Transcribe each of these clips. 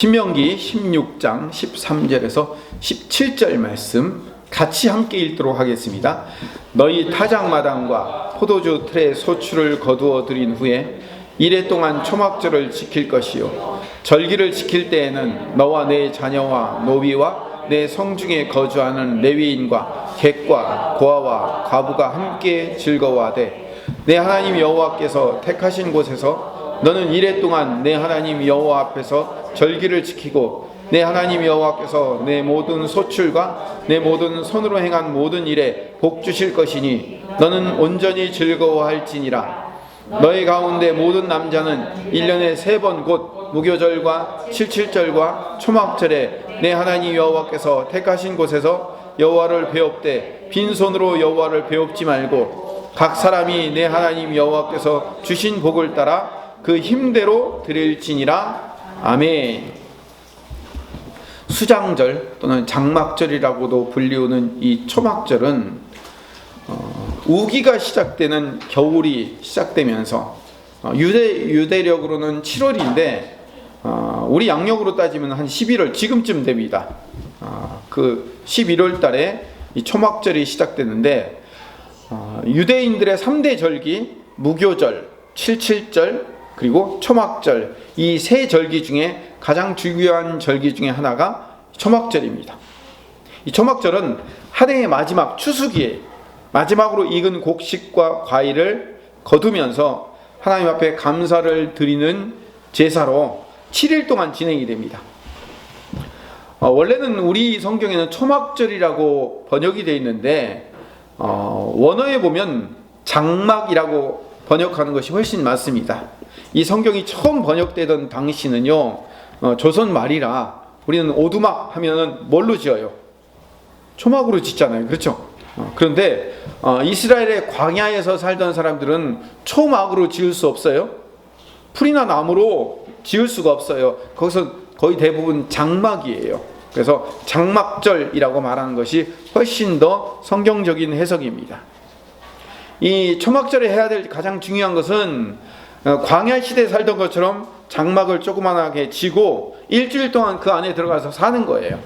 신명기 16장 13절에서 17절 말씀 같이 함께 읽도록 하겠습니다. 너희 타작마당과 포도주 틀에 소출을 거두어 들인 후에 이래 동안 초막절을 지킬 것이요 절기를 지킬 때에는 너와 내 자녀와 노비와 내 성중에 거주하는 레위인과 객과 고아와 과부가 함께 즐거워하되 내 하나님 여호와께서 택하신 곳에서 너는 이래 동안 내 하나님 여호와 앞에서 절기를 지키고 내 하나님 여호와께서 내 모든 소출과 내 모든 손으로 행한 모든 일에 복 주실 것이니 너는 온전히 즐거워할지니라. 너희 가운데 모든 남자는 1년에 3번 곧 무교절과 칠칠절과 초막절에 내 하나님 여호와께서 택하신 곳에서 여호와를 배웁되 빈손으로 여호와를 배웁지 말고 각 사람이 내 하나님 여호와께서 주신 복을 따라 그 힘대로 드릴지니라. 아멘. 수장절 또는 장막절이라고도 불리우는 이 초막절은 우기가 시작되는 겨울이 시작되면서 유대력으로는 7월인데 우리 양력으로 따지면 한 11월 지금쯤 됩니다. 그 11월 달에 이 초막절이 시작되는데 유대인들의 3대 절기 무교절, 칠칠절 그리고 초막절, 이 세 절기 중에 가장 중요한 절기 중에 하나가 초막절입니다. 이 초막절은 한 해의 마지막 추수기에 마지막으로 익은 곡식과 과일을 거두면서 하나님 앞에 감사를 드리는 제사로 7일 동안 진행이 됩니다. 원래는 우리 성경에는 초막절이라고 번역이 되어 있는데 원어에 보면 장막이라고 번역하는 것이 훨씬 맞습니다. 이 성경이 처음 번역되던 당시는요, 조선 말이라 우리는 오두막 하면은 뭘로 지어요? 초막으로 짓잖아요. 그렇죠? 그런데 이스라엘의 광야에서 살던 사람들은 초막으로 지을 수 없어요. 풀이나 나무로 지을 수가 없어요. 거기서 거의 대부분 장막이에요. 그래서 장막절이라고 말하는 것이 훨씬 더 성경적인 해석입니다. 이 초막절에 해야 될 가장 중요한 것은 광야 시대에 살던 것처럼 장막을 조그만하게 지고 일주일 동안 그 안에 들어가서 사는 거예요.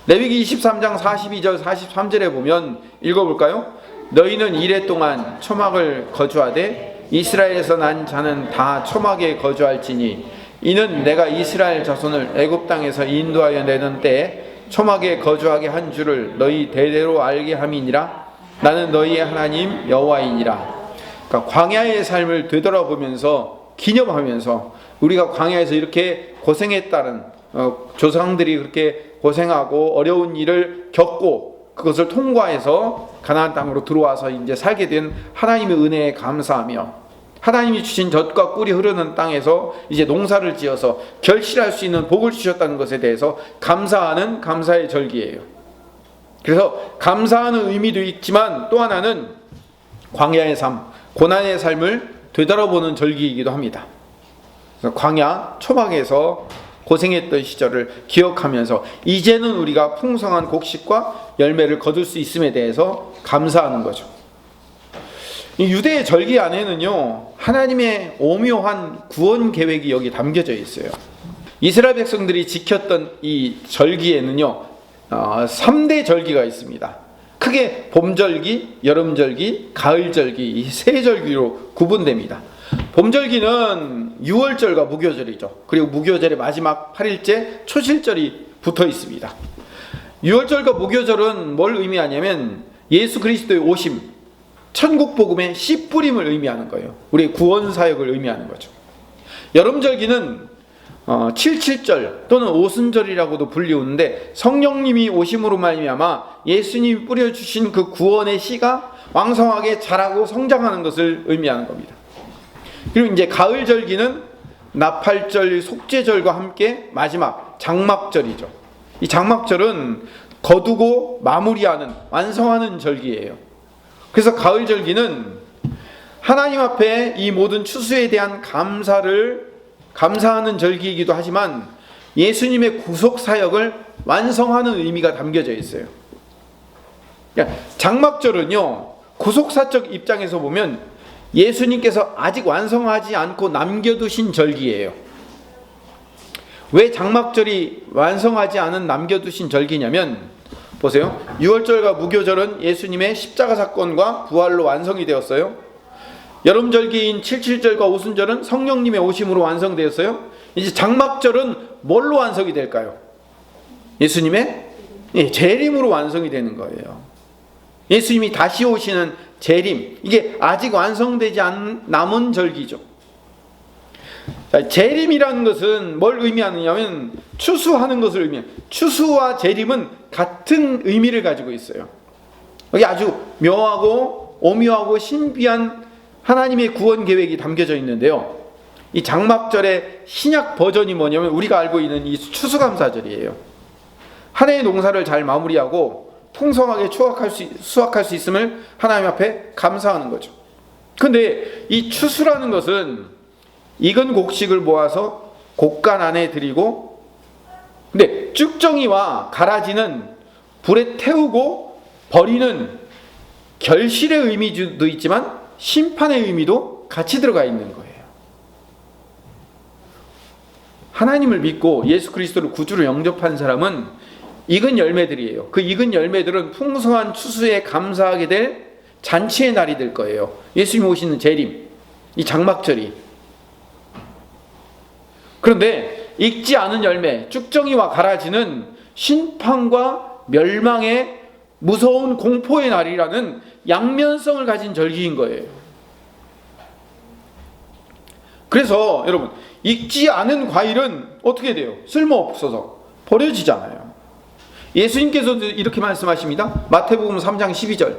레위기 23장 42절 43절에 보면 읽어볼까요? 너희는 이래 동안 초막을 거주하되 이스라엘에서 난 자는 다 초막에 거주할지니 이는 내가 이스라엘 자손을 애굽 땅에서 인도하여 내던 때에 초막에 거주하게 한 줄을 너희 대대로 알게 함이니라. 나는 너희의 하나님 여호와이니라. 그러니까 광야의 삶을 되돌아보면서 기념하면서 우리가 광야에서 이렇게 고생했다는 조상들이 그렇게 고생하고 어려운 일을 겪고 그것을 통과해서 가나안 땅으로 들어와서 이제 살게 된 하나님의 은혜에 감사하며 하나님이 주신 젖과 꿀이 흐르는 땅에서 이제 농사를 지어서 결실할 수 있는 복을 주셨다는 것에 대해서 감사하는 감사의 절기예요. 그래서 감사하는 의미도 있지만 또 하나는 광야의 삶, 고난의 삶을 되돌아보는 절기이기도 합니다. 그래서 광야 초막에서 고생했던 시절을 기억하면서 이제는 우리가 풍성한 곡식과 열매를 거둘 수 있음에 대해서 감사하는 거죠. 이 유대의 절기 안에는요, 하나님의 오묘한 구원 계획이 여기 담겨져 있어요. 이스라엘 백성들이 지켰던 이 절기에는요, 3대 절기가 있습니다. 크게 봄절기, 여름절기, 가을절기 이 세 절기로 구분됩니다. 봄절기는 6월절과 무교절이죠. 그리고 무교절의 마지막 8일째 초실절이 붙어 있습니다. 6월절과 무교절은 뭘 의미하냐면 예수 그리스도의 오심, 천국 복음의 씨 뿌림을 의미하는 거예요. 우리의 구원 사역을 의미하는 거죠. 여름절기는 칠칠절 또는 오순절이라고도 불리우는데 성령님이 오심으로 말미암아 예수님이 뿌려주신 그 구원의 씨가 왕성하게 자라고 성장하는 것을 의미하는 겁니다. 그리고 이제 가을절기는 나팔절, 속죄절과 함께 마지막 장막절이죠. 이 장막절은 거두고 마무리하는, 완성하는 절기예요. 그래서 가을절기는 하나님 앞에 이 모든 추수에 대한 감사하는 절기이기도 하지만 예수님의 구속 사역을 완성하는 의미가 담겨져 있어요. 그러니까 장막절은요, 구속사적 입장에서 보면 예수님께서 아직 완성하지 않고 남겨두신 절기예요. 왜 장막절이 완성하지 않은 남겨두신 절기냐면, 보세요. 유월절과 무교절은 예수님의 십자가 사건과 부활로 완성이 되었어요. 여름절기인 칠칠절과 오순절은 성령님의 오심으로 완성되었어요. 이제 장막절은 뭘로 완성이 될까요? 예수님의 재림으로 완성이 되는 거예요. 예수님이 다시 오시는 재림, 이게 아직 완성되지 않은 남은 절기죠. 자, 재림이라는 것은 뭘 의미하느냐면 추수하는 것을 의미해요. 추수와 재림은 같은 의미를 가지고 있어요. 여기 아주 묘하고 오묘하고 신비한 하나님의 구원 계획이 담겨져 있는데요. 이 장막절의 신약 버전이 뭐냐면 우리가 알고 있는 이 추수감사절이에요. 한 해의 농사를 잘 마무리하고 풍성하게 수확할 수 있음을 하나님 앞에 감사하는 거죠. 근데 이 추수라는 것은 익은 곡식을 모아서 곡간 안에 들이고, 근데 쭉정이와 가라지는 불에 태우고 버리는 결실의 의미도 있지만 심판의 의미도 같이 들어가 있는 거예요. 하나님을 믿고 예수 그리스도를 구주로 영접한 사람은 익은 열매들이에요. 그 익은 열매들은 풍성한 추수에 감사하게 될 잔치의 날이 될 거예요. 예수님 오시는 재림, 이 장막절이. 그런데 익지 않은 열매, 쭉정이와 가라지는 심판과 멸망의 무서운 공포의 날이라는 양면성을 가진 절기인 거예요. 그래서 여러분, 익지 않은 과일은 어떻게 돼요? 쓸모없어서 버려지잖아요. 예수님께서도 이렇게 말씀하십니다. 마태복음 3장 12절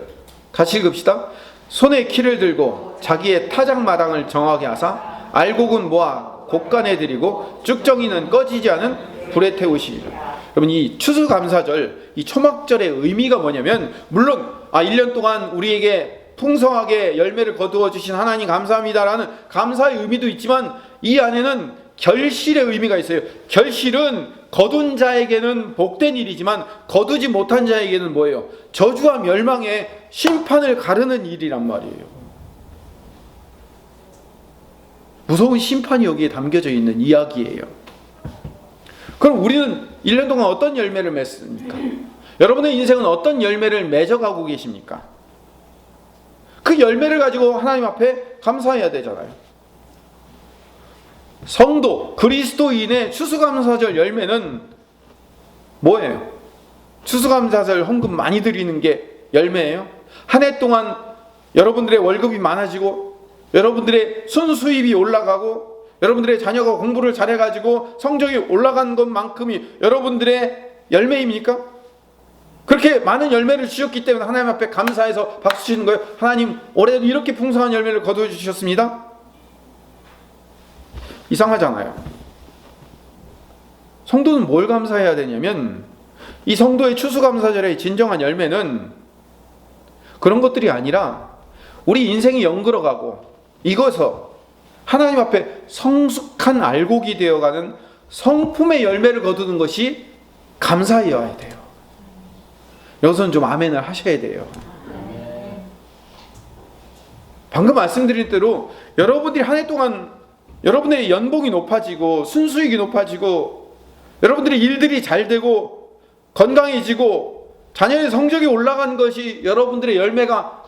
같이 읽읍시다. 손에 키를 들고 자기의 타작마당을 정하게 하사 알곡은 모아 곡간에 들이고 쭉정이는 꺼지지 않은 불에 태우시리라. 여러분, 이 추수감사절, 이 초막절의 의미가 뭐냐면, 물론 1년 동안 우리에게 풍성하게 열매를 거두어 주신 하나님 감사합니다라는 감사의 의미도 있지만, 이 안에는 결실의 의미가 있어요. 결실은 거둔 자에게는 복된 일이지만 거두지 못한 자에게는 뭐예요? 저주와 멸망의 심판을 가르는 일이란 말이에요. 무서운 심판이 여기에 담겨져 있는 이야기예요. 그럼 우리는 1년 동안 어떤 열매를 맺습니까? 여러분의 인생은 어떤 열매를 맺어가고 계십니까? 그 열매를 가지고 하나님 앞에 감사해야 되잖아요. 성도, 그리스도인의 추수감사절 열매는 뭐예요? 추수감사절 헌금 많이 드리는 게 열매예요? 한 해 동안 여러분들의 월급이 많아지고 여러분들의 순수입이 올라가고 여러분들의 자녀가 공부를 잘해가지고 성적이 올라간 것만큼이 여러분들의 열매입니까? 그렇게 많은 열매를 주셨기 때문에 하나님 앞에 감사해서 박수 치는 거예요. 하나님, 올해도 이렇게 풍성한 열매를 거두어 주셨습니다. 이상하잖아요. 성도는 뭘 감사해야 되냐면, 이 성도의 추수감사절의 진정한 열매는 그런 것들이 아니라 우리 인생이 연그러가고 익어서 하나님 앞에 성숙한 알곡이 되어가는 성품의 열매를 거두는 것이 감사여야 돼요. 여기서는 좀 아멘을 하셔야 돼요. 방금 말씀드린 대로 여러분들이 한 해 동안 여러분의 연봉이 높아지고 순수익이 높아지고 여러분들의 일들이 잘 되고 건강해지고 자녀의 성적이 올라간 것이 여러분들의 열매가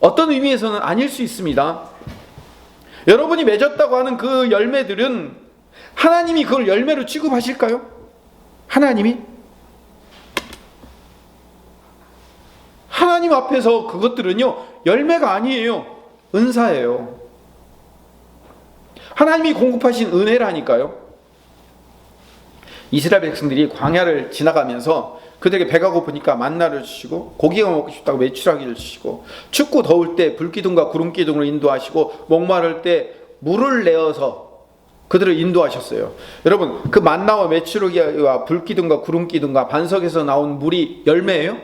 어떤 의미에서는 아닐 수 있습니다. 여러분이 맺었다고 하는 그 열매들은 하나님이 그걸 열매로 취급하실까요? 하나님이? 하나님 앞에서 그것들은요, 열매가 아니에요. 은사예요. 하나님이 공급하신 은혜라니까요. 이스라엘 백성들이 광야를 지나가면서 그들에게 배가 고프니까 만나를 주시고 고기가 먹고 싶다고 메추라기를 주시고 춥고 더울 때 불기둥과 구름기둥으로 인도하시고 목마를 때 물을 내어서 그들을 인도하셨어요. 여러분, 그 만나와 메추라기와 불기둥과 구름기둥과 반석에서 나온 물이 열매예요?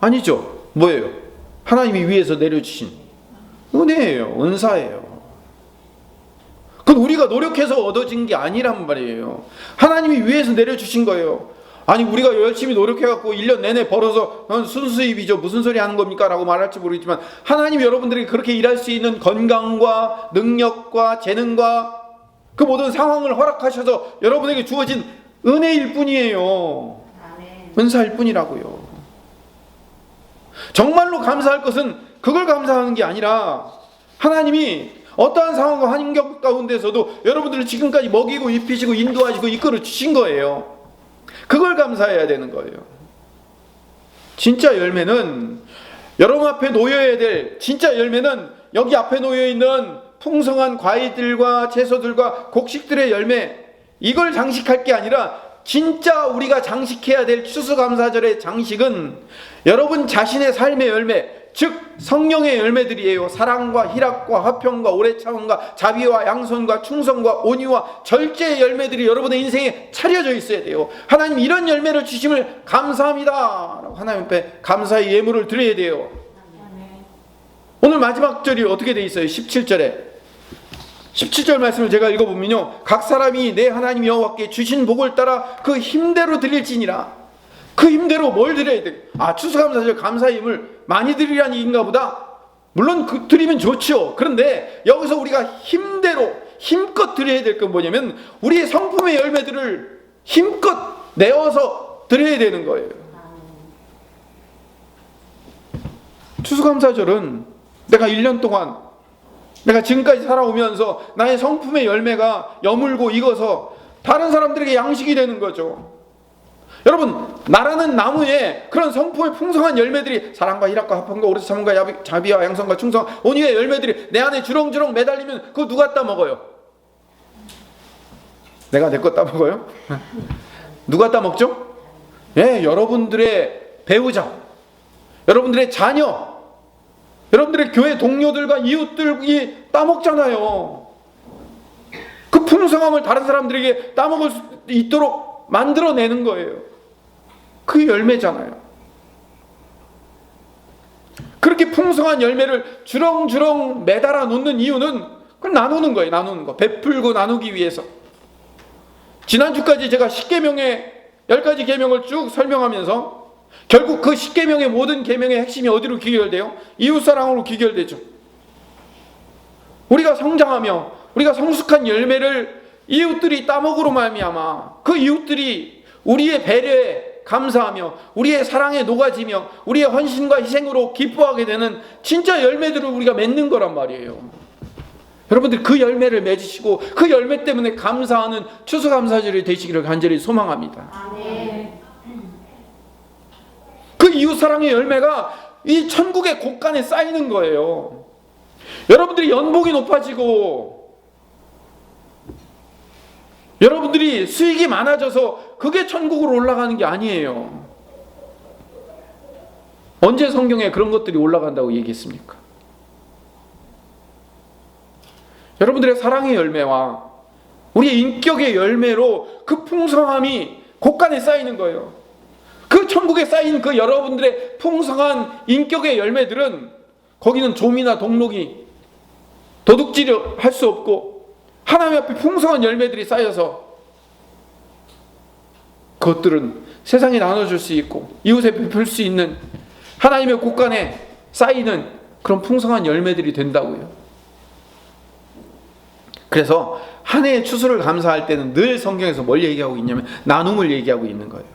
아니죠. 뭐예요? 하나님이 위에서 내려주신 은혜예요. 은사예요. 그건 우리가 노력해서 얻어진 게 아니란 말이에요. 하나님이 위에서 내려주신 거예요. 아니, 우리가 열심히 노력해갖고 1년 내내 벌어서 순수입이죠. 무슨 소리 하는 겁니까? 라고 말할지 모르겠지만 하나님이 여러분들에게 그렇게 일할 수 있는 건강과 능력과 재능과 그 모든 상황을 허락하셔서 여러분에게 주어진 은혜일 뿐이에요. 은사일 뿐이라고요. 정말로 감사할 것은 그걸 감사하는 게 아니라 하나님이 어떠한 상황과 환경 가운데서도 여러분들을 지금까지 먹이고 입히시고 인도하시고 이끌어 주신 거예요. 그걸 감사해야 되는 거예요. 진짜 열매는 여러분 앞에 놓여야 될 진짜 열매는 여기 앞에 놓여 있는 풍성한 과일들과 채소들과 곡식들의 열매, 이걸 장식할 게 아니라 진짜 우리가 장식해야 될 추수감사절의 장식은 여러분 자신의 삶의 열매, 즉 성령의 열매들이에요. 사랑과 희락과 화평과 오래 참음과 자비와 양선과 충성과 온유와 절제의 열매들이 여러분의 인생에 차려져 있어야 돼요. 하나님 이런 열매를 주심을 감사합니다. 하나님 앞에 감사의 예물을 드려야 돼요. 오늘 마지막 절이 어떻게 돼 있어요? 17절에 17절 말씀을 제가 읽어보면요, 각 사람이 내 하나님 여호와께 주신 복을 따라 그 힘대로 드릴지니라. 그 힘대로 뭘 드려야 돼? 추수감사절 감사의 힘을 많이 드리라는 얘기인가 보다. 물론 드리면 좋죠. 그런데 여기서 우리가 힘대로 힘껏 드려야 될 건 뭐냐면 우리의 성품의 열매들을 힘껏 내어서 드려야 되는 거예요. 추수감사절은 내가 1년 동안 내가 지금까지 살아오면서 나의 성품의 열매가 여물고 익어서 다른 사람들에게 양식이 되는 거죠. 여러분, 나라는 나무에 그런 성품의 풍성한 열매들이 사랑과 희락과 화평과 오래 참음과 자비와 양선과 충성, 온유의 열매들이 내 안에 주렁주렁 매달리면 그거 누가 따먹어요? 내가 내 거 따먹어요? 누가 따먹죠? 예, 여러분들의 배우자, 여러분들의 자녀, 여러분들의 교회 동료들과 이웃들이 따먹잖아요. 그 풍성함을 다른 사람들에게 따먹을 수 있도록 만들어내는 거예요. 그 열매잖아요. 그렇게 풍성한 열매를 주렁주렁 매달아 놓는 이유는 그걸 나누는 거예요. 나누는 거. 베풀고 나누기 위해서. 지난주까지 제가 10계명의 10가지 계명을 쭉 설명하면서 결국 그 10계명의 모든 계명의 핵심이 어디로 귀결돼요? 이웃사랑으로 귀결되죠. 우리가 성장하며 우리가 성숙한 열매를 이웃들이 따먹으로 말미암아 그 이웃들이 우리의 배려에 감사하며 우리의 사랑에 녹아지며 우리의 헌신과 희생으로 기뻐하게 되는 진짜 열매들을 우리가 맺는 거란 말이에요. 여러분들 그 열매를 맺으시고 그 열매 때문에 감사하는 추수감사절이 되시기를 간절히 소망합니다. 아멘. 그 이웃사랑의 열매가 이 천국의 곳간에 쌓이는 거예요. 여러분들이 연봉이 높아지고 여러분들이 수익이 많아져서 그게 천국으로 올라가는 게 아니에요. 언제 성경에 그런 것들이 올라간다고 얘기했습니까? 여러분들의 사랑의 열매와 우리의 인격의 열매로 그 풍성함이 곳간에 쌓이는 거예요. 그 천국에 쌓인 그 여러분들의 풍성한 인격의 열매들은 거기는 좀이나 동록이 도둑질을 할 수 없고 하나님 앞에 풍성한 열매들이 쌓여서 그것들은 세상에 나눠줄 수 있고 이웃에 베풀 수 있는 하나님의 곳간에 쌓이는 그런 풍성한 열매들이 된다고요. 그래서 한 해의 추수를 감사할 때는 늘 성경에서 뭘 얘기하고 있냐면 나눔을 얘기하고 있는 거예요.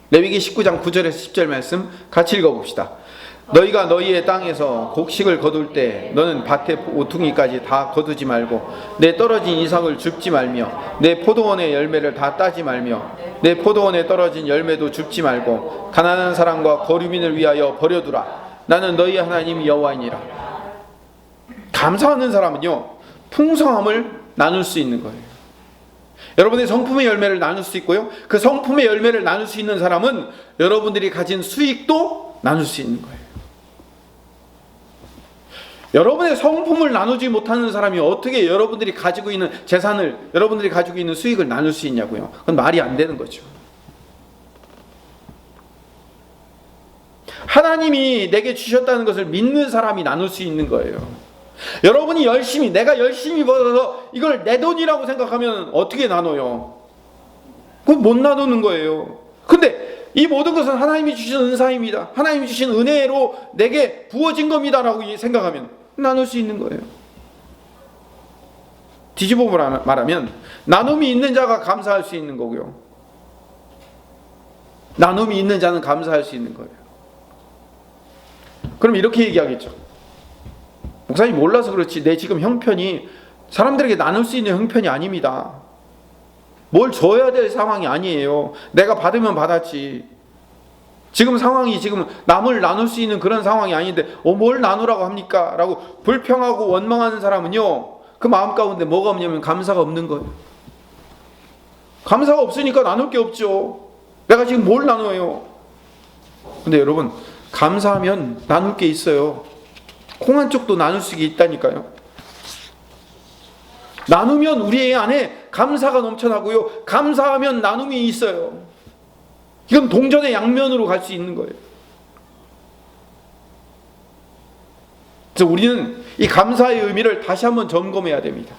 레위기 19장 9절에서 10절 말씀 같이 읽어봅시다. 너희가 너희의 땅에서 곡식을 거둘 때 너는 밭의 오퉁이까지 다 거두지 말고 내 떨어진 이삭을 줍지 말며 내 포도원의 열매를 다 따지 말며 내 포도원에 떨어진 열매도 줍지 말고 가난한 사람과 거류민을 위하여 버려두라. 나는 너희 하나님 여호와이니라. 감사하는 사람은요, 풍성함을 나눌 수 있는 거예요. 여러분의 성품의 열매를 나눌 수 있고요, 그 성품의 열매를 나눌 수 있는 사람은 여러분들이 가진 수익도 나눌 수 있는 거예요. 여러분의 성품을 나누지 못하는 사람이 어떻게 여러분들이 가지고 있는 재산을, 여러분들이 가지고 있는 수익을 나눌 수 있냐고요. 그건 말이 안 되는 거죠. 하나님이 내게 주셨다는 것을 믿는 사람이 나눌 수 있는 거예요. 여러분이 내가 열심히 벌어서 이걸 내 돈이라고 생각하면 어떻게 나눠요? 그건 못 나누는 거예요. 근데 이 모든 것은 하나님이 주신 은사입니다. 하나님이 주신 은혜로 내게 부어진 겁니다라고 생각하면 나눌 수 있는 거예요. 뒤집어 말하면 나눔이 있는 자가 감사할 수 있는 거고요. 나눔이 있는 자는 감사할 수 있는 거예요. 그럼 이렇게 얘기하겠죠. 목사님 몰라서 그렇지 내 지금 형편이 사람들에게 나눌 수 있는 형편이 아닙니다. 뭘 줘야 될 상황이 아니에요. 내가 받으면 받았지. 지금 상황이 지금 남을 나눌 수 있는 그런 상황이 아닌데 뭘 나누라고 합니까? 라고 불평하고 원망하는 사람은요, 그 마음 가운데 뭐가 없냐면 감사가 없는 거예요. 감사가 없으니까 나눌 게 없죠. 내가 지금 뭘 나눠요? 근데 여러분, 감사하면 나눌 게 있어요. 콩 한 쪽도 나눌 수 있다니까요. 나누면 우리 안에 감사가 넘쳐나고요, 감사하면 나눔이 있어요. 이건 동전의 양면으로 갈 수 있는 거예요. 그래서 우리는 이 감사의 의미를 다시 한번 점검해야 됩니다.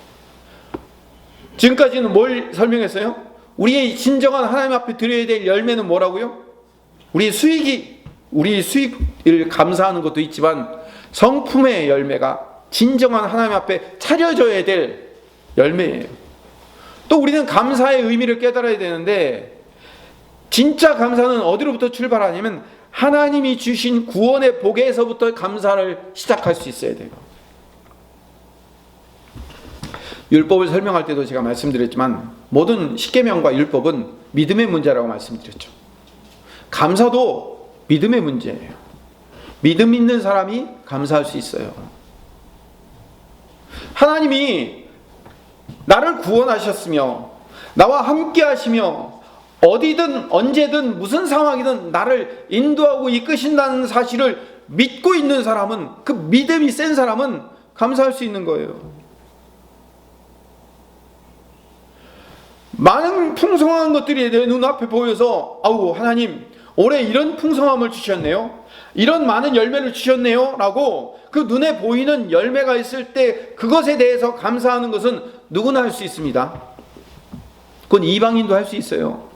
지금까지는 뭘 설명했어요? 우리의 진정한 하나님 앞에 드려야 될 열매는 뭐라고요? 우리 수익을 감사하는 것도 있지만 성품의 열매가 진정한 하나님 앞에 차려져야 될 열매예요. 또 우리는 감사의 의미를 깨달아야 되는데, 진짜 감사는 어디로부터 출발하냐면 하나님이 주신 구원의 복에서부터 감사를 시작할 수 있어야 돼요. 율법을 설명할 때도 제가 말씀드렸지만 모든 십계명과 율법은 믿음의 문제라고 말씀드렸죠. 감사도 믿음의 문제예요. 믿음 있는 사람이 감사할 수 있어요. 하나님이 나를 구원하셨으며 나와 함께 하시며 어디든 언제든 무슨 상황이든 나를 인도하고 이끄신다는 사실을 믿고 있는 사람은, 그 믿음이 센 사람은 감사할 수 있는 거예요. 많은 풍성한 것들이 내 눈앞에 보여서 아우 하나님 올해 이런 풍성함을 주셨네요, 이런 많은 열매를 주셨네요 라고 그 눈에 보이는 열매가 있을 때 그것에 대해서 감사하는 것은 누구나 할 수 있습니다. 그건 이방인도 할 수 있어요.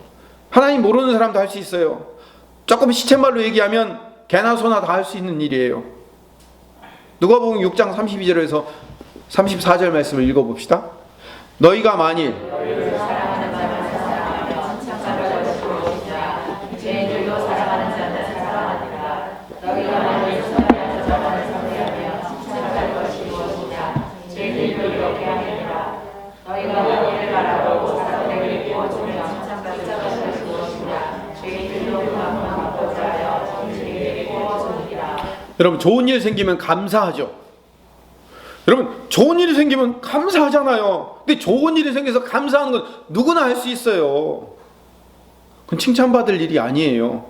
하나님 모르는 사람도 할 수 있어요. 조금 시쳇말로 얘기하면 개나 소나 다 할 수 있는 일이에요. 누가복음 6장 32절에서 34절 말씀을 읽어봅시다. 너희가 만일 여러분, 좋은 일 생기면 감사하죠. 여러분, 좋은 일이 생기면 감사하잖아요. 근데 좋은 일이 생겨서 감사하는 건 누구나 할 수 있어요. 그건 칭찬받을 일이 아니에요.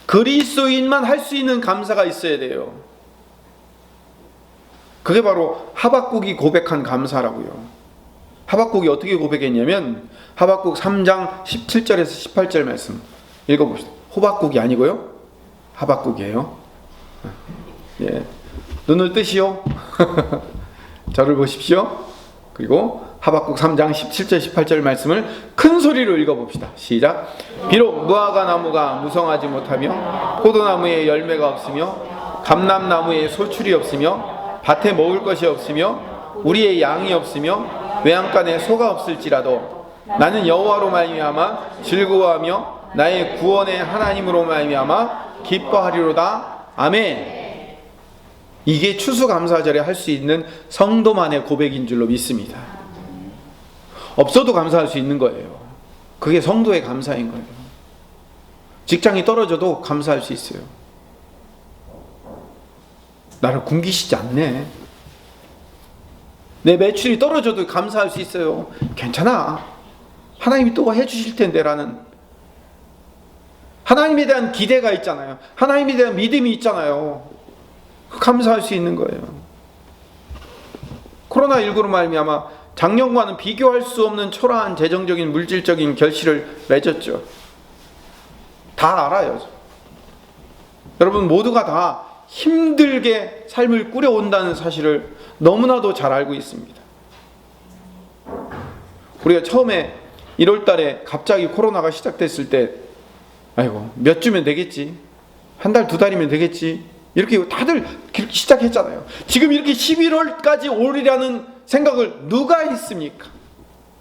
그리스도인만 할 수 있는 감사가 있어야 돼요. 그게 바로 하박국이 고백한 감사라고요. 하박국이 어떻게 고백했냐면 하박국 3장 17절에서 18절 말씀 읽어봅시다. 호박국이 아니고요, 하박국이에요. 예, 눈을 뜨시오. 저를 보십시오. 그리고 하박국 3장 17절 18절 말씀을 큰 소리로 읽어봅시다. 시작. 비록 무화과 나무가 무성하지 못하며 포도나무에 열매가 없으며 감람나무에 소출이 없으며 밭에 먹을 것이 없으며 우리의 양이 없으며 외양간에 소가 없을지라도 나는 여호와로 말미암아 즐거워하며 나의 구원의 하나님으로 말미암아 기뻐하리로다. 아멘. 이게 추수감사절에 할 수 있는 성도만의 고백인 줄로 믿습니다. 없어도 감사할 수 있는 거예요. 그게 성도의 감사인 거예요. 직장이 떨어져도 감사할 수 있어요. 나를 굶기시지 않네. 내 매출이 떨어져도 감사할 수 있어요. 괜찮아, 하나님이 또 해주실 텐데 라는 하나님에 대한 기대가 있잖아요. 하나님에 대한 믿음이 있잖아요. 감사할 수 있는 거예요. 코로나19로 말미암아 작년과는 비교할 수 없는 초라한 재정적인 물질적인 결실을 맺었죠. 다 알아요. 여러분 모두가 다 힘들게 삶을 꾸려온다는 사실을 너무나도 잘 알고 있습니다. 우리가 처음에 1월 달에 갑자기 코로나가 시작됐을 때 아이고 몇 주면 되겠지, 한 달 두 달이면 되겠지 이렇게 다들 시작했잖아요. 지금 이렇게 11월까지 오리라는 생각을 누가 했습니까?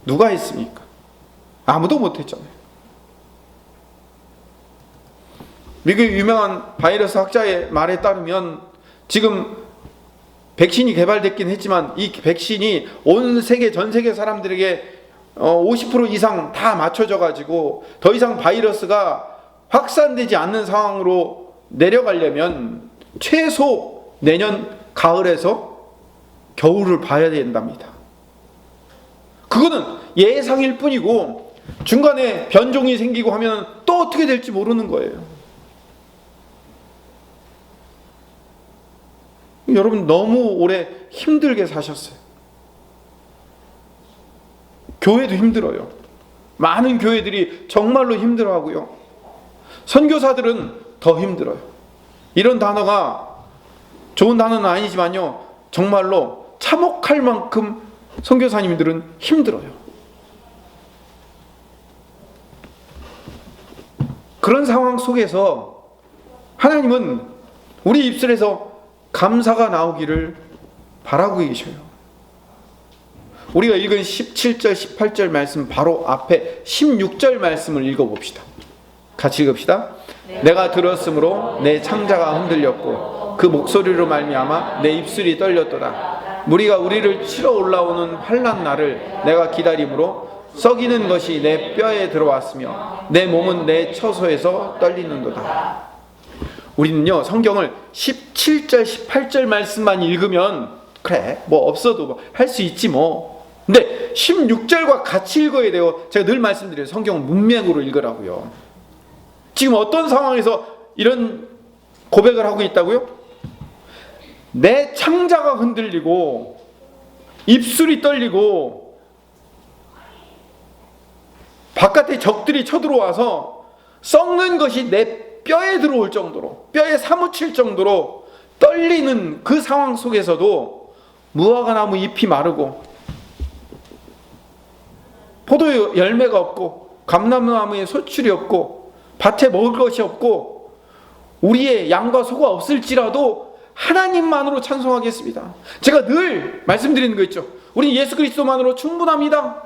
누가 했습니까? 아무도 못했잖아요. 미국의 유명한 바이러스 학자의 말에 따르면 지금 백신이 개발됐긴 했지만 이 백신이 온 세계 전 세계 사람들에게 50% 이상 다 맞춰져 가지고 더 이상 바이러스가 확산되지 않는 상황으로 내려가려면 최소 내년 가을에서 겨울을 봐야 된답니다. 그거는 예상일 뿐이고 중간에 변종이 생기고 하면 또 어떻게 될지 모르는 거예요. 여러분 너무 오래 힘들게 사셨어요. 교회도 힘들어요. 많은 교회들이 정말로 힘들어하고요. 선교사들은 더 힘들어요. 이런 단어가 좋은 단어는 아니지만요, 정말로 참혹할 만큼 선교사님들은 힘들어요. 그런 상황 속에서 하나님은 우리 입술에서 감사가 나오기를 바라고 계셔요. 우리가 읽은 17절, 18절 말씀 바로 앞에 16절 말씀을 읽어봅시다. 같이 읽읍시다. 내가 들었으므로 내 창자가 흔들렸고 그 목소리로 말미암아 내 입술이 떨렸도다. 무리가 우리를 치러 올라오는 환난 날을 내가 기다림으로 썩이는 것이 내 뼈에 들어왔으며 내 몸은 내 처소에서 떨리는도다. 우리는요, 성경을 17절, 18절 말씀만 읽으면 그래, 뭐 없어도 뭐 할 수 있지 뭐. 근데 16절과 같이 읽어야 돼요. 제가 늘 말씀드려요. 성경 문맥으로 읽으라고요. 지금 어떤 상황에서 이런 고백을 하고 있다고요? 내 창자가 흔들리고 입술이 떨리고 바깥에 적들이 쳐들어와서 썩는 것이 내 뼈에 들어올 정도로, 뼈에 사무칠 정도로 떨리는 그 상황 속에서도 무화과나무 잎이 마르고 포도 열매가 없고 감람나무에 소출이 없고 밭에 먹을 것이 없고 우리의 양과 소가 없을지라도 하나님만으로 찬송하겠습니다. 제가 늘 말씀드리는 거 있죠. 우리는 예수 그리스도만으로 충분합니다.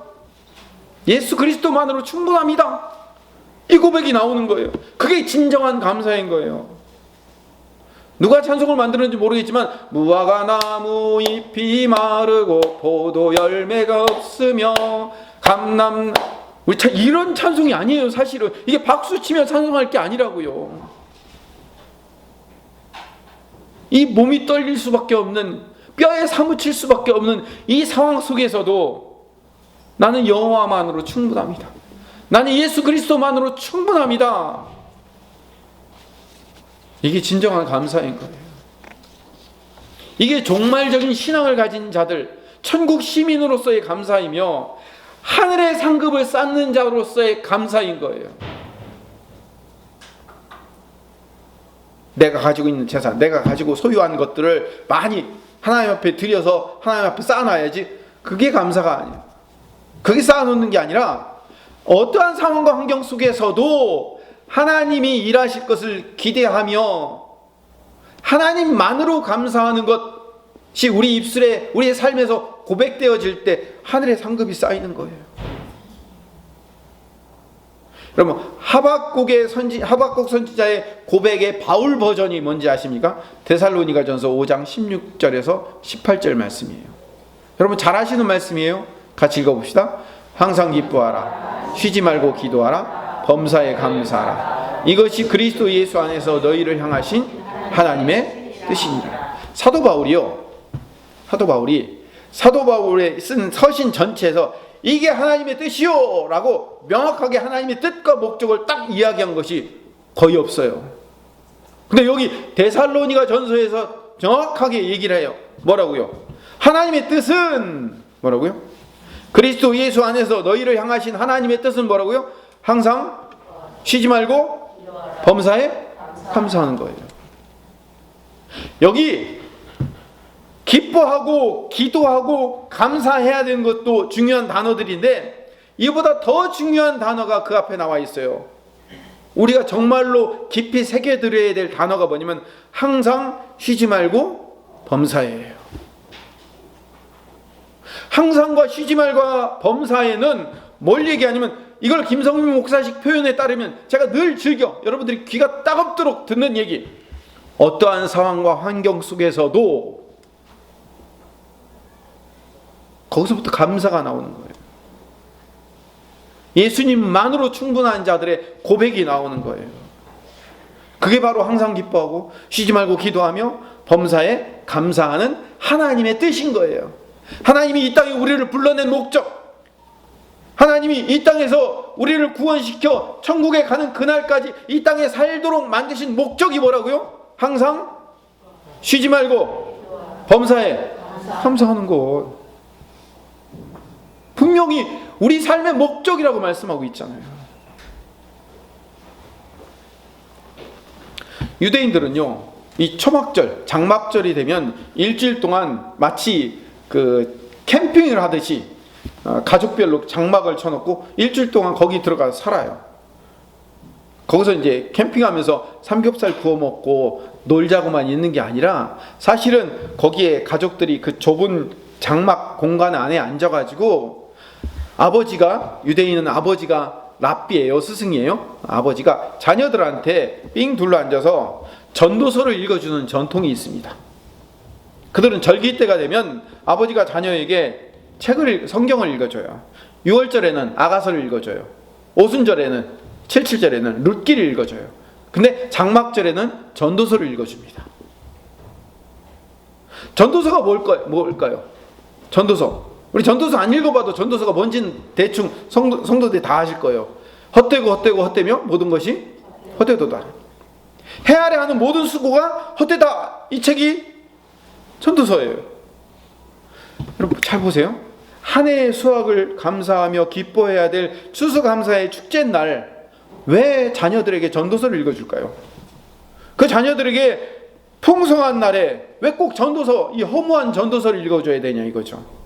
예수 그리스도만으로 충분합니다. 이 고백이 나오는 거예요. 그게 진정한 감사인 거예요. 누가 찬송을 만드는지 모르겠지만 무화과나무 잎이 마르고 포도 열매가 없으며 감람, 우리 이런 찬송이 아니에요. 사실은 이게 박수치며 찬송할 게 아니라고요. 이 몸이 떨릴 수밖에 없는, 뼈에 사무칠 수밖에 없는 이 상황 속에서도 나는 여호와만으로 충분합니다. 나는 예수 그리스도만으로 충분합니다. 이게 진정한 감사인 거예요. 이게 종말적인 신앙을 가진 자들, 천국 시민으로서의 감사이며 하늘의 상급을 쌓는 자로서의 감사인 거예요. 내가 가지고 있는 재산, 내가 가지고 소유한 것들을 많이 하나님 앞에 드려서 하나님 앞에 쌓아놔야지. 그게 감사가 아니에요. 그게 쌓아놓는 게 아니라 어떠한 상황과 환경 속에서도 하나님이 일하실 것을 기대하며 하나님만으로 감사하는 것이 우리 입술에, 우리의 삶에서 고백되어질 때 하늘의 상급이 쌓이는 거예요. 여러분, 하박국 선지자의 고백의 바울 버전이 뭔지 아십니까? 데살로니가전서 5장 16절에서 18절 말씀이에요. 여러분 잘 아시는 말씀이에요. 같이 읽어봅시다. 항상 기뻐하라. 쉬지 말고 기도하라. 범사에 감사하라. 이것이 그리스도 예수 안에서 너희를 향하신 하나님의 뜻이니라. 사도 바울이 쓴 서신 전체에서 이게 하나님의 뜻이요 라고 명확하게 하나님의 뜻과 목적을 딱 이야기한 것이 거의 없어요. 근데 여기 데살로니가 전서에서 정확하게 얘기를 해요. 뭐라고요? 하나님의 뜻은 뭐라고요? 그리스도 예수 안에서 너희를 향하신 하나님의 뜻은 뭐라고요? 항상 쉬지 말고 범사에 감사하는 거예요. 여기 기뻐하고 기도하고 감사해야 되는 것도 중요한 단어들인데 이보다 더 중요한 단어가 그 앞에 나와 있어요. 우리가 정말로 깊이 새겨들어야 될 단어가 뭐냐면 항상 쉬지 말고 범사에예요. 항상과 쉬지 말고 범사에는 뭘 얘기하냐면, 이걸 김성민 목사식 표현에 따르면 제가 늘 즐겨 여러분들이 귀가 따갑도록 듣는 얘기, 어떠한 상황과 환경 속에서도 거기서부터 감사가 나오는 거예요. 예수님만으로 충분한 자들의 고백이 나오는 거예요. 그게 바로 항상 기뻐하고 쉬지 말고 기도하며 범사에 감사하는 하나님의 뜻인 거예요. 하나님이 이 땅에 우리를 불러낸 목적, 하나님이 이 땅에서 우리를 구원시켜 천국에 가는 그날까지 이 땅에 살도록 만드신 목적이 뭐라고요? 항상 쉬지 말고 범사에 감사하는 것. 분명히 우리 삶의 목적이라고 말씀하고 있잖아요. 유대인들은요, 이 초막절, 장막절이 되면 일주일 동안 마치 그 캠핑을 하듯이 가족별로 장막을 쳐놓고 일주일 동안 거기 들어가서 살아요. 거기서 이제 캠핑하면서 삼겹살 구워 먹고 놀자고만 있는 게 아니라, 사실은 거기에 가족들이 그 좁은 장막 공간 안에 앉아가지고, 아버지가, 유대인은 아버지가 랍비예요, 스승이에요. 아버지가 자녀들한테 삥 둘러 앉아서 전도서를 읽어주는 전통이 있습니다. 그들은 절기 때가 되면 아버지가 자녀에게 성경을 읽어줘요. 6월절에는 아가서를 읽어줘요. 오순절에는, 77절에는 룻기를 읽어줘요. 근데 장막절에는 전도서를 읽어줍니다. 전도서가 뭘까요? 전도서. 우리 전도서 안 읽어봐도 전도서가 뭔지는 대충 성도들이 다 아실 거예요. 헛되며 모든 것이 헛되도다. 해 아래 하는 모든 수고가 헛되다. 이 책이 전도서예요. 여러분 잘 보세요. 한 해의 수확을 감사하며 기뻐해야 될 추수감사의 축제날, 왜 자녀들에게 전도서를 읽어줄까요? 그 자녀들에게 풍성한 날에 왜 꼭 전도서, 이 허무한 전도서를 읽어줘야 되냐 이거죠.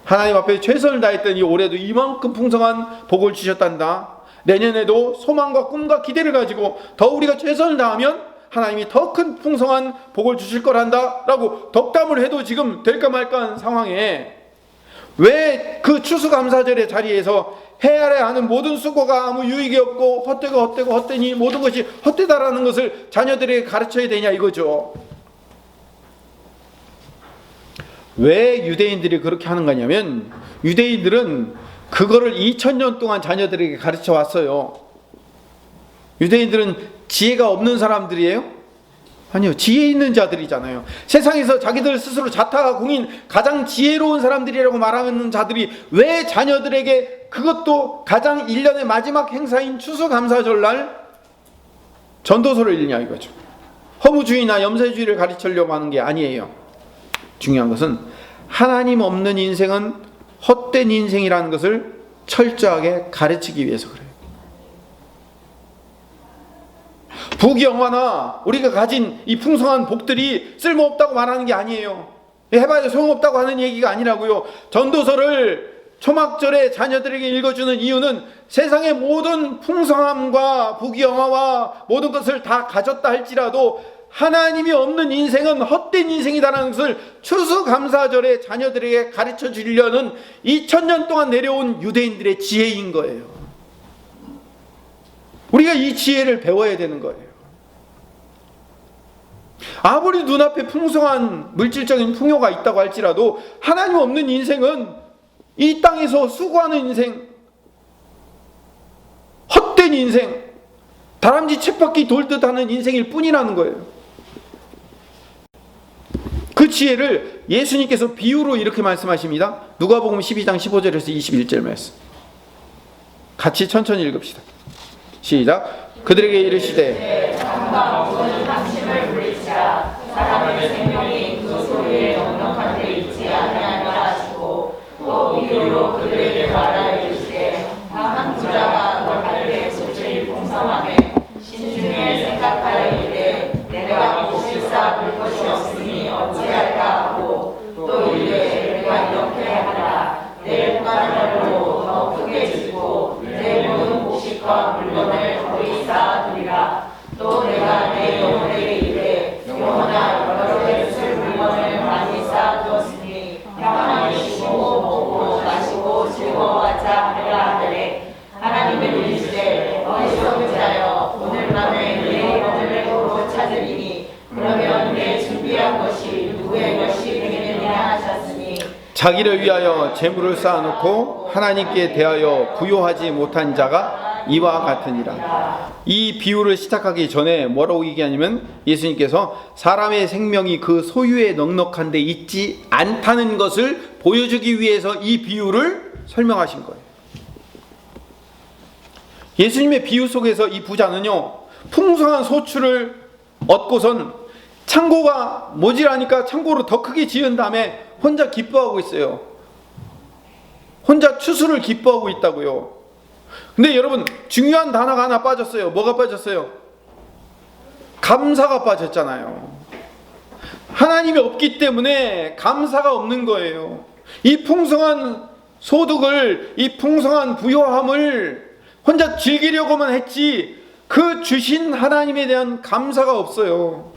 하나님 앞에 최선을 다했더니 올해도 이만큼 풍성한 복을 주셨단다. 내년에도 소망과 꿈과 기대를 가지고 더 우리가 최선을 다하면 하나님이 더 큰 풍성한 복을 주실 거란다 라고 덕담을 해도 지금 될까 말까한 상황에, 왜 그 추수감사절의 자리에서 해 아래 하는 모든 수고가 아무 유익이 없고 헛되니 모든 것이 헛되다라는 것을 자녀들에게 가르쳐야 되냐 이거죠. 왜 유대인들이 그렇게 하는 거냐면, 유대인들은 그거를 2000년 동안 자녀들에게 가르쳐 왔어요. 유대인들은 지혜가 없는 사람들이에요? 아니요, 지혜 있는 자들이잖아요. 세상에서 자기들 스스로 자타가 공인 가장 지혜로운 사람들이라고 말하는 자들이 왜 자녀들에게, 그것도 가장 1년의 마지막 행사인 추수감사절날 전도서를 읽냐 이거죠. 허무주의나 염세주의를 가르치려고 하는 게 아니에요. 중요한 것은 하나님 없는 인생은 헛된 인생이라는 것을 철저하게 가르치기 위해서 그래요. 부귀영화나 우리가 가진 이 풍성한 복들이 쓸모없다고 말하는 게 아니에요. 해봐야 소용없다고 하는 얘기가 아니라고요. 전도서를 초막절에 자녀들에게 읽어주는 이유는 세상의 모든 풍성함과 부귀영화와 모든 것을 다 가졌다 할지라도 하나님이 없는 인생은 헛된 인생이다라는 것을 추수감사절에 자녀들에게 가르쳐 주려는 2000년 동안 내려온 유대인들의 지혜인 거예요. 우리가 이 지혜를 배워야 되는 거예요. 아무리 눈앞에 풍성한 물질적인 풍요가 있다고 할지라도 하나님 없는 인생은 이 땅에서 수고하는 인생, 헛된 인생, 다람쥐 쳇바퀴 돌듯 하는 인생일 뿐이라는 거예요. 그 지혜를 예수님께서 비유로 이렇게 말씀하십니다. 누가복음 12장 15절에서 21절 말씀. 같이 천천히 읽읍시다. 시작. 그들에게 이르시되 당신을 부리시라. 사람의 생명이 그 소리에 넉넉한 데 있지 아니하니라 하시고, 또 비유로 그들에게 말하여 이르시되 한 부자가 갈대의 소출이 풍성하매 신중에 생각하여 이르되 내가 곱실사 볼 것이 없으니 어찌할까 하고, 또 이르되 내가 이렇게 하라. 내 보관함으로 더 크게 주고 내 모든 곡식과 물건을 거기 자기를 위하여 재물을 쌓아놓고 하나님께 대하여 부요하지 못한 자가 이와 같으니라. 이 비유를 시작하기 전에 뭐라고 얘기하냐면 예수님께서 사람의 생명이 그 소유에 넉넉한 데 있지 않다는 것을 보여주기 위해서 이 비유를 설명하신 거예요. 예수님의 비유 속에서 이 부자는요, 풍성한 소출을 얻고선 창고가 모자라니까 창고를 더 크게 지은 다음에 혼자 기뻐하고 있어요. 혼자 추수를 기뻐하고 있다고요. 근데 여러분, 중요한 단어가 하나 빠졌어요. 뭐가 빠졌어요? 감사가 빠졌잖아요. 하나님이 없기 때문에 감사가 없는 거예요. 이 풍성한 소득을, 이 풍성한 부요함을 혼자 즐기려고만 했지 그 주신 하나님에 대한 감사가 없어요.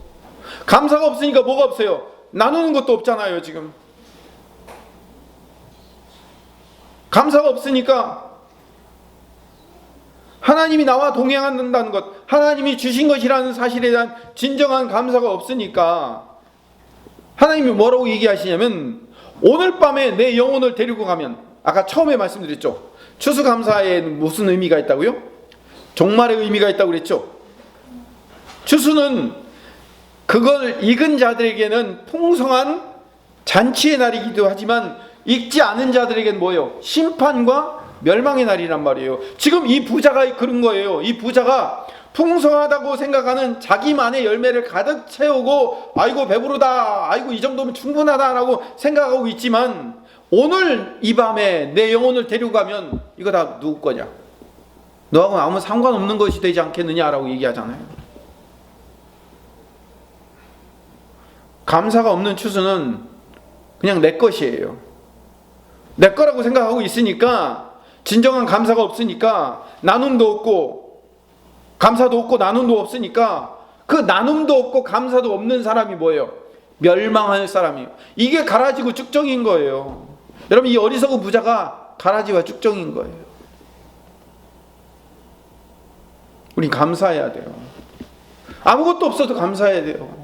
감사가 없으니까 뭐가 없어요? 나누는 것도 없잖아요, 지금. 감사가 없으니까 하나님이 나와 동행한다는 것, 하나님이 주신 것이라는 사실에 대한 진정한 감사가 없으니까 하나님이 뭐라고 얘기하시냐면 오늘 밤에 내 영혼을 데리고 가면, 아까 처음에 말씀드렸죠. 추수감사에 무슨 의미가 있다고요? 종말의 의미가 있다고 그랬죠. 추수는 그걸 익은 자들에게는 풍성한 잔치의 날이기도 하지만 익지 않은 자들에게는 뭐예요? 심판과 멸망의 날이란 말이에요. 지금 이 부자가 그런 거예요. 이 부자가 풍성하다고 생각하는 자기만의 열매를 가득 채우고 아이고 배부르다, 아이고 이 정도면 충분하다라고 생각하고 있지만 오늘 이 밤에 내 영혼을 데리고 가면 이거 다 누구 거냐? 너하고는 아무 상관없는 것이 되지 않겠느냐라고 얘기하잖아요. 감사가 없는 추수는 그냥 내 것이에요. 내 거라고 생각하고 있으니까 진정한 감사가 없으니까 나눔도 없고 감사도 없고 나눔도 없으니까 그 나눔도 없고 감사도 없는 사람이 뭐예요? 멸망할 사람이에요. 이게 가라지고 쭉정인 거예요. 여러분, 이 어리석은 부자가 가라지와 쭉정인 거예요. 우리 감사해야 돼요. 아무것도 없어도 감사해야 돼요.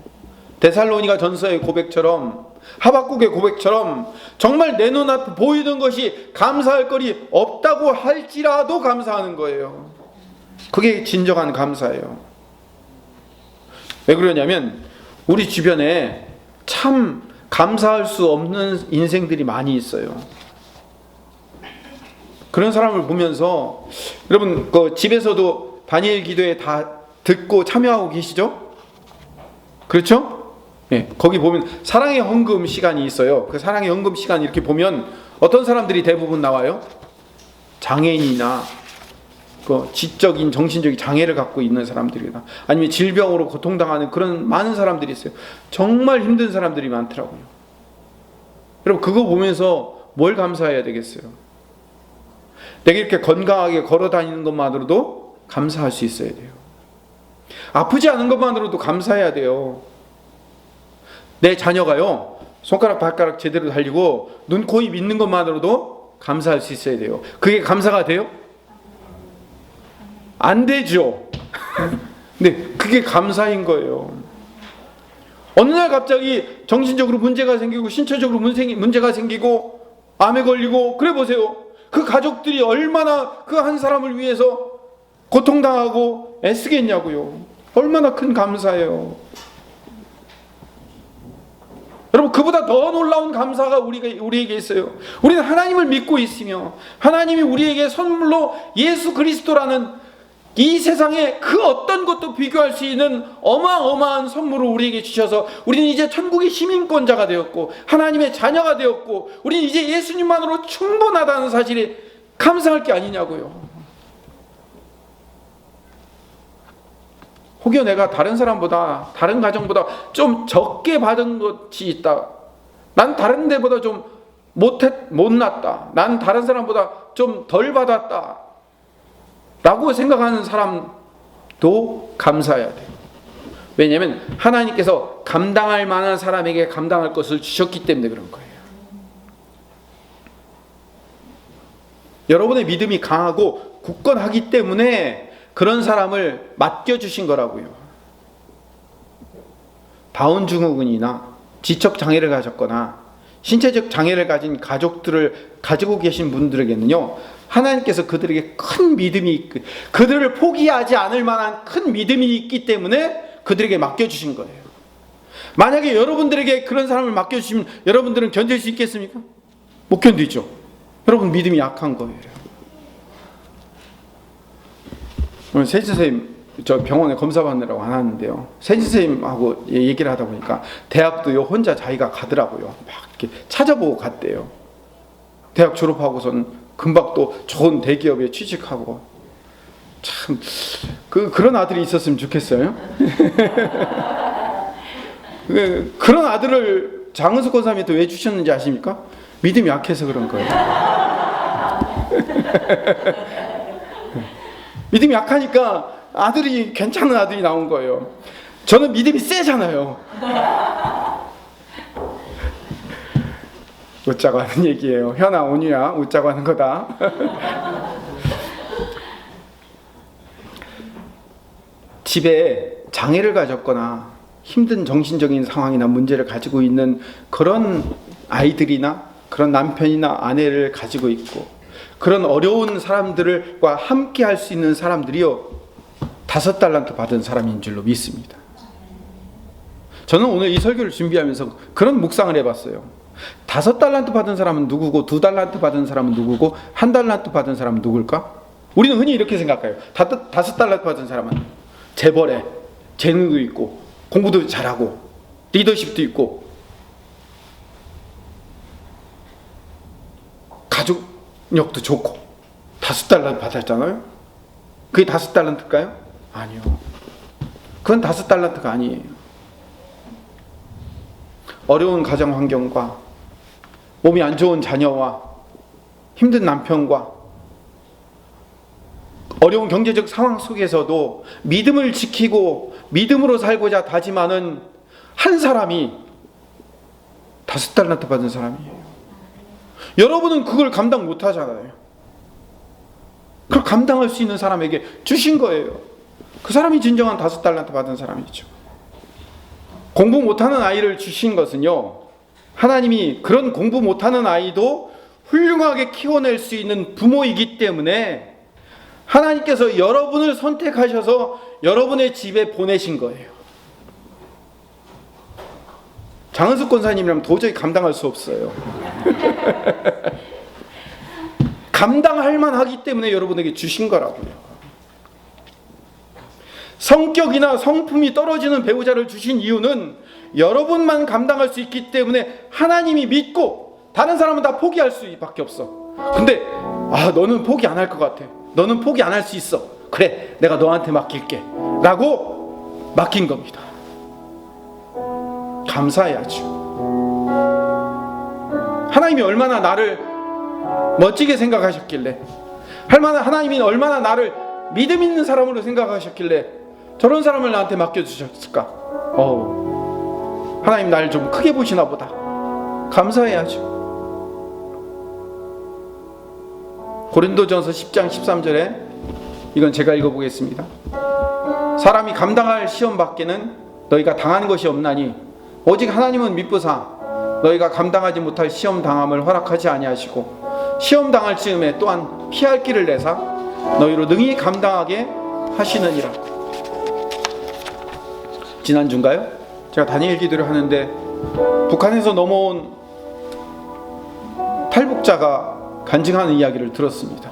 데살로니가 전서의 고백처럼, 하박국의 고백처럼 정말 내 눈앞에 보이는 것이 감사할 거리 없다고 할지라도 감사하는 거예요. 그게 진정한 감사예요. 왜 그러냐면 우리 주변에 참 감사할 수 없는 인생들이 많이 있어요. 그런 사람을 보면서 여러분 그 집에서도 다니엘 기도에 다 듣고 참여하고 계시죠? 그렇죠? 예, 거기 보면 사랑의 헌금 시간이 있어요. 그 사랑의 헌금 시간 이렇게 보면 어떤 사람들이 대부분 나와요? 장애인이나 그 지적인 정신적인 장애를 갖고 있는 사람들이나 아니면 질병으로 고통당하는 그런 많은 사람들이 있어요. 정말 힘든 사람들이 많더라고요. 여러분 그거 보면서 뭘 감사해야 되겠어요? 내가 이렇게 건강하게 걸어 다니는 것만으로도 감사할 수 있어야 돼요. 아프지 않은 것만으로도 감사해야 돼요. 내 자녀가요 손가락 발가락 제대로 달리고 눈, 코, 입 있는 것만으로도 감사할 수 있어야 돼요. 그게 감사가 돼요? 안 되죠. 근데 그게 감사인 거예요. 어느 날 갑자기 정신적으로 문제가 생기고 신체적으로 문제가 생기고 암에 걸리고 그래 보세요. 그 가족들이 얼마나 그 한 사람을 위해서 고통당하고 애쓰겠냐고요. 얼마나 큰 감사예요. 여러분 그보다 더 놀라운 감사가 우리에게 있어요. 우리는 하나님을 믿고 있으며 하나님이 우리에게 선물로 예수 그리스도라는 이 세상에 그 어떤 것도 비교할 수 있는 어마어마한 선물을 우리에게 주셔서 우리는 이제 천국의 시민권자가 되었고 하나님의 자녀가 되었고 우리는 이제 예수님만으로 충분하다는 사실에 감사할 게 아니냐고요. 혹여 내가 다른 사람보다 다른 가정보다 좀 적게 받은 것이 있다. 난 다른 데보다 좀 못났다. 난 다른 사람보다 좀 덜 받았다. 라고 생각하는 사람도 감사해야 돼요. 왜냐하면 하나님께서 감당할 만한 사람에게 감당할 것을 주셨기 때문에 그런 거예요. 여러분의 믿음이 강하고 굳건하기 때문에 그런 사람을 맡겨주신 거라고요. 다운증후군이나 지적장애를 가졌거나 신체적 장애를 가진 가족들을 가지고 계신 분들에게는요, 하나님께서 그들에게 큰 믿음이, 그들을 포기하지 않을 만한 큰 믿음이 있기 때문에 그들에게 맡겨주신 거예요. 만약에 여러분들에게 그런 사람을 맡겨주시면 여러분들은 견딜 수 있겠습니까? 못 견디죠. 여러분 믿음이 약한 거예요. 오늘 세진 선생님, 저 병원에 검사 받느라고 안 하는데요, 세진 선생님하고 얘기를 하다 보니까 대학도요 혼자 자기가 가더라고요. 막 이렇게 찾아보고 갔대요. 대학 졸업하고선 금방 또 좋은 대기업에 취직하고. 참 그런 아들이 있었으면 좋겠어요. 그런 아들을 장은숙 권사님한테 왜 주셨는지 아십니까? 믿음이 약해서 그런 거예요. 믿음이 약하니까 아들이 괜찮은 아들이 나온 거예요. 저는 믿음이 세잖아요. 웃자고 하는 얘기예요. 현아, 온유야, 웃자고 하는 거다. 집에 장애를 가졌거나 힘든 정신적인 상황이나 문제를 가지고 있는 그런 아이들이나 그런 남편이나 아내를 가지고 있고, 그런 어려운 사람들과 함께 할 수 있는 사람들이요, 5달란트 받은 사람인 줄로 믿습니다. 저는 오늘 이 설교를 준비하면서 그런 묵상을 해봤어요. 5달란트 받은 사람은 누구고, 2달란트 받은 사람은 누구고, 1달란트 받은 사람은 누굴까? 우리는 흔히 이렇게 생각해요. 5달란트 받은 사람은 재벌에 재능도 있고 공부도 잘하고 리더십도 있고 가족력도 좋고 5달란트 받았잖아요. 그게 5달란트일까요? 아니요. 그건 5달란트가 아니에요. 어려운 가정 환경과 몸이 안 좋은 자녀와 힘든 남편과 어려운 경제적 상황 속에서도 믿음을 지키고 믿음으로 살고자 다짐하는 한 사람이 5달란트 받은 사람이에요. 여러분은 그걸 감당 못 하잖아요. 그걸 감당할 수 있는 사람에게 주신 거예요. 그 사람이 진정한 5달란트 받은 사람이죠. 공부 못하는 아이를 주신 것은요, 하나님이 그런 공부 못하는 아이도 훌륭하게 키워낼 수 있는 부모이기 때문에 하나님께서 여러분을 선택하셔서 여러분의 집에 보내신 거예요. 장은숙 권사님이라면 도저히 감당할 수 없어요. 감당할 만하기 때문에 여러분에게 주신 거라고요. 성격이나 성품이 떨어지는 배우자를 주신 이유는 여러분만 감당할 수 있기 때문에 하나님이 믿고, 다른 사람은 다 포기할 수밖에 없어. 근데 너는 포기 안 할 것 같아. 너는 포기 안 할 수 있어. 그래, 내가 너한테 맡길게 라고 맡긴 겁니다. 감사해야죠. 하나님이 얼마나 나를 멋지게 생각하셨길래, 하나님이 얼마나 나를 믿음 있는 사람으로 생각하셨길래 저런 사람을 나한테 맡겨주셨을까? 하나님 나를 좀 크게 보시나 보다. 감사해야죠. 고린도전서 10장 13절에 이건 제가 읽어보겠습니다. 사람이 감당할 시험 밖에는 너희가 당하는 것이 없나니 오직 하나님은 미쁘사 너희가 감당하지 못할 시험 당함을 허락하지 아니하시고 시험 당할 즈음에 또한 피할 길을 내사 너희로 능히 감당하게 하시느니라. 지난주인가요? 제가 다니엘 기도를 하는데 북한에서 넘어온 탈북자가 간증하는 이야기를 들었습니다.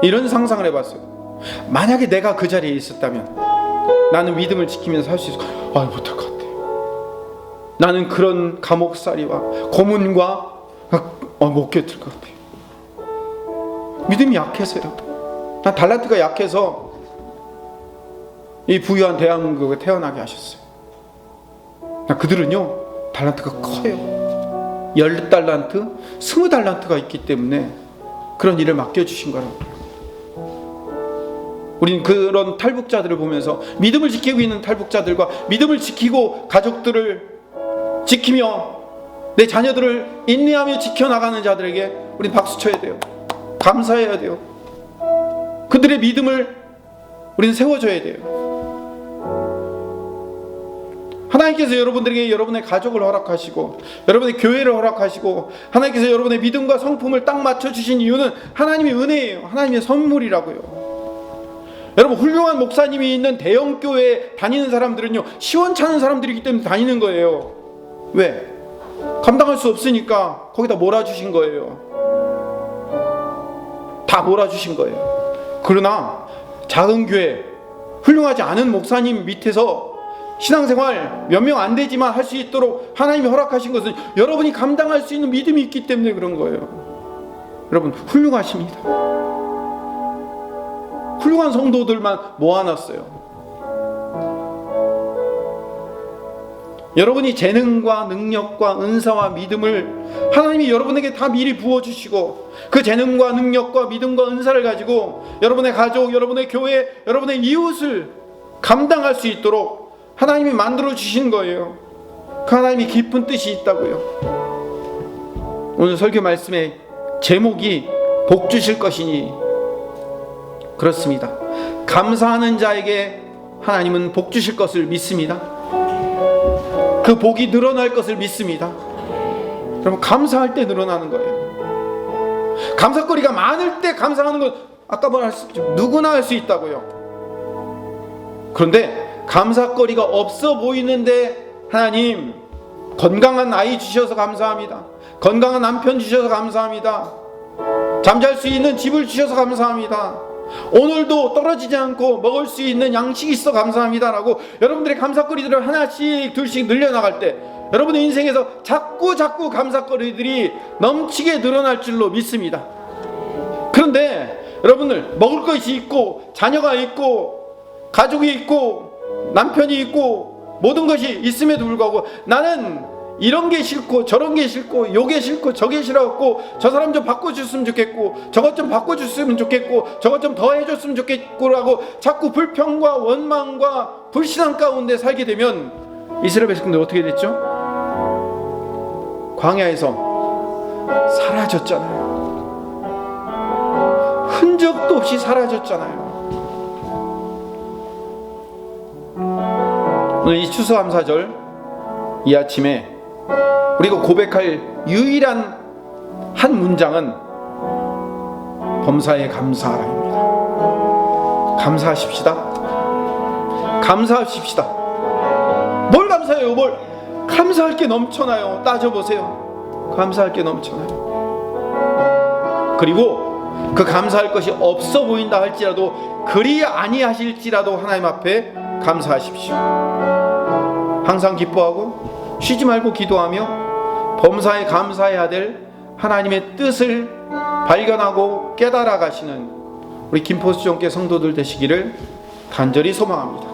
이런 상상을 해봤어요. 만약에 내가 그 자리에 있었다면 나는 믿음을 지키면서 살 수 있을 못할 것 같아. 나는 그런 감옥살이와 고문과 못 견딜 것 같아. 믿음이 약해서요. 난 달란트가 약해서 이 부유한 대한민국에 태어나게 하셨어요. 그들은요 달란트가 커요. 10달란트, 20달란트가 있기 때문에 그런 일을 맡겨주신 거라고요. 우린 그런 탈북자들을 보면서 믿음을 지키고 있는 탈북자들과 믿음을 지키고 가족들을 지키며 내 자녀들을 인내하며 지켜나가는 자들에게 우린 박수 쳐야 돼요. 감사해야 돼요. 그들의 믿음을 우리는 세워줘야 돼요. 하나님께서 여러분들에게 여러분의 가족을 허락하시고 여러분의 교회를 허락하시고 하나님께서 여러분의 믿음과 성품을 딱 맞춰주신 이유는 하나님의 은혜예요. 하나님의 선물이라고요. 여러분, 훌륭한 목사님이 있는 대형 교회에 다니는 사람들은요, 시원찮은 사람들이기 때문에 다니는 거예요. 왜? 감당할 수 없으니까 거기다 몰아주신 거예요. 다 몰아주신 거예요. 그러나 작은 교회, 훌륭하지 않은 목사님 밑에서 신앙생활 몇 명 안 되지만 할 수 있도록 하나님이 허락하신 것은 여러분이 감당할 수 있는 믿음이 있기 때문에 그런 거예요. 여러분, 훌륭하십니다. 훌륭한 성도들만 모아놨어요. 여러분이 재능과 능력과 은사와 믿음을 하나님이 여러분에게 다 미리 부어주시고 그 재능과 능력과 믿음과 은사를 가지고 여러분의 가족, 여러분의 교회, 여러분의 이웃을 감당할 수 있도록 하나님이 만들어주신 거예요. 그 하나님이 깊은 뜻이 있다고요. 오늘 설교 말씀의 제목이 복 주실 것이니, 그렇습니다. 감사하는 자에게 하나님은 복 주실 것을 믿습니다. 그 복이 늘어날 것을 믿습니다. 여러분, 감사할 때 늘어나는 거예요. 감사거리가 많을 때 감사하는 건 아까 말했죠. 누구나 할 수 있다고요. 그런데 감사거리가 없어 보이는데 하나님 건강한 아이 주셔서 감사합니다. 건강한 남편 주셔서 감사합니다. 잠잘 수 있는 집을 주셔서 감사합니다. 오늘도 떨어지지 않고 먹을 수 있는 양식이 있어 감사합니다라고 여러분들의 감사거리들을 하나씩 둘씩 늘려나갈 때 여러분의 인생에서 자꾸 감사거리들이 넘치게 늘어날 줄로 믿습니다. 그런데 여러분들 먹을 것이 있고 자녀가 있고 가족이 있고 남편이 있고 모든 것이 있음에도 불구하고 나는 이런 게 싫고 저런 게 싫고 요게 싫고 저게 싫어갖고 저 사람 좀 바꿔줬으면 좋겠고 저것 좀 바꿔줬으면 좋겠고 저것 좀 더 해줬으면 좋겠고라고 자꾸 불평과 원망과 불신앙 가운데 살게 되면 이스라엘 백성들 어떻게 됐죠? 광야에서 사라졌잖아요. 흔적도 없이 사라졌잖아요. 오늘 이 추수감사절 이 아침에 우리가 고백할 유일한 한 문장은 범사에 감사하라입니다. 감사하십시다. 감사하십시다. 뭘 감사해요? 뭘? 감사할 게 넘쳐나요. 따져보세요. 감사할 게 넘쳐나요. 그리고 그 감사할 것이 없어 보인다 할지라도 그리 아니하실지라도 하나님 앞에 감사하십시오. 항상 기뻐하고 쉬지 말고 기도하며 범사에 감사해야 될 하나님의 뜻을 발견하고 깨달아 가시는 우리 김포수종교 성도들 되시기를 간절히 소망합니다.